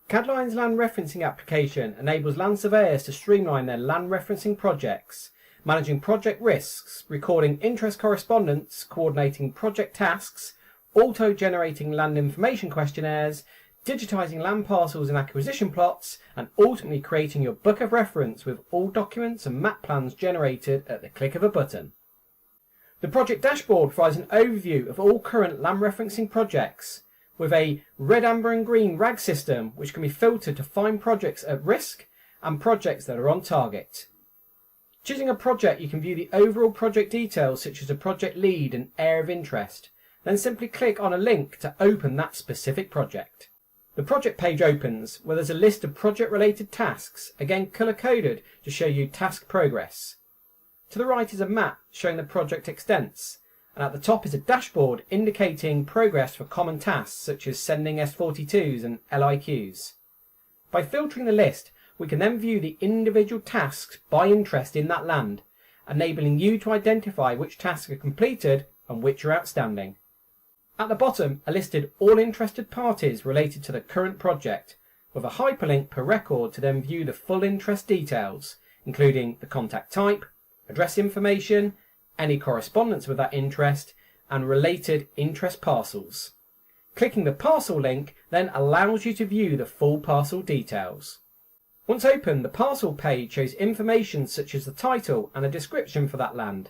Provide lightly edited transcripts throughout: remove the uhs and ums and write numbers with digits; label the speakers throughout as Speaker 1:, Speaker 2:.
Speaker 1: CADline's land referencing application enables land surveyors to streamline their land referencing projects, managing project risks, recording interest correspondence, coordinating project tasks, auto-generating land information questionnaires, digitising land parcels and acquisition plots, and ultimately creating your book of reference with all documents and map plans generated at the click of a button. The project dashboard provides an overview of all current land referencing projects, with a red, amber and green RAG system which can be filtered to find projects at risk and projects that are on target. Choosing a project, you can view the overall project details such as a project lead and area of interest, then simply click on a link to open that specific project. The project page opens where there's a list of project related tasks, again colour coded to show you task progress. To the right is a map showing the project extents, and at the top is a dashboard indicating progress for common tasks such as sending S42s and LIQs. By filtering the list, we can then view the individual tasks by interest in that land, enabling you to identify which tasks are completed and which are outstanding. At the bottom are listed all interested parties related to the current project, with a hyperlink per record to then view the full interest details, including the contact type, address information, any correspondence with that interest, and related interest parcels. Clicking the parcel link then allows you to view the full parcel details. Once open, the parcel page shows information such as the title and a description for that land,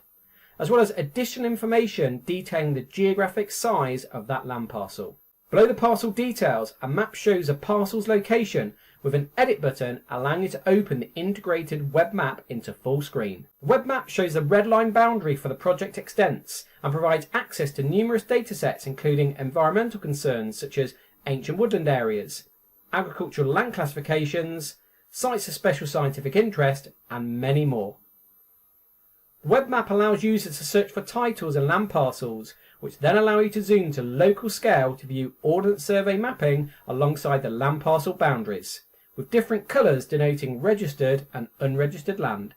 Speaker 1: as well as additional information detailing the geographic size of that land parcel. Below the parcel details, a map shows a parcel's location with an edit button allowing you to open the integrated web map into full screen. The web map shows the red line boundary for the project extents and provides access to numerous datasets including environmental concerns such as ancient woodland areas, agricultural land classifications, sites of special scientific interest, and many more. The web map allows users to search for titles and land parcels, which then allow you to zoom to local scale to view Ordnance Survey mapping alongside the land parcel boundaries, with different colours denoting registered and unregistered land.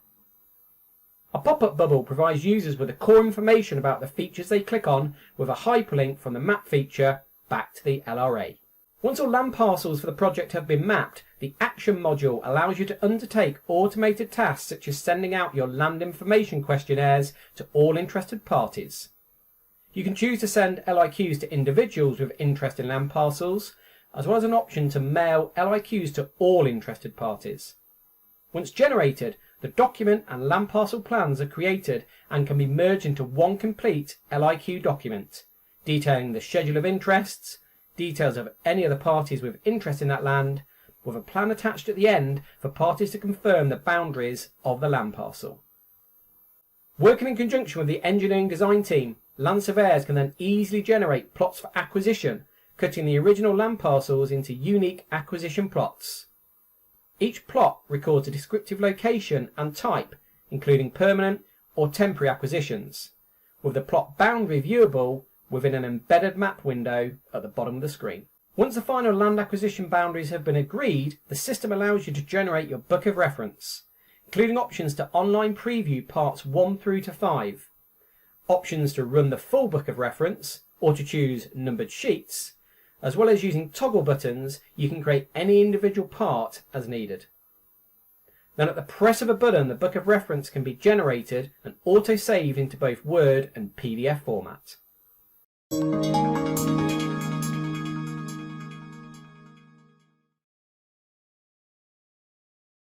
Speaker 1: A pop-up bubble provides users with the core information about the features they click on, with a hyperlink from the map feature back to the LRA. Once all land parcels for the project have been mapped, the Action module allows you to undertake automated tasks such as sending out your land information questionnaires to all interested parties. You can choose to send LIQs to individuals with interest in land parcels, as well as an option to mail LIQs to all interested parties. Once generated, the document and land parcel plans are created and can be merged into one complete LIQ document, detailing the schedule of interests, details of any other parties with interest in that land, with a plan attached at the end for parties to confirm the boundaries of the land parcel. Working in conjunction with the engineering design team, land surveyors can then easily generate plots for acquisition, cutting the original land parcels into unique acquisition plots. Each plot records a descriptive location and type, including permanent or temporary acquisitions, with the plot boundary viewable within an embedded map window at the bottom of the screen. Once the final land acquisition boundaries have been agreed, the system allows you to generate your book of reference, including options to online preview parts 1 through to 5, options to run the full book of reference or to choose numbered sheets, as well as using toggle buttons. You can create any individual part as needed. Then at the press of a button, the book of reference can be generated and auto-saved into both Word and PDF format.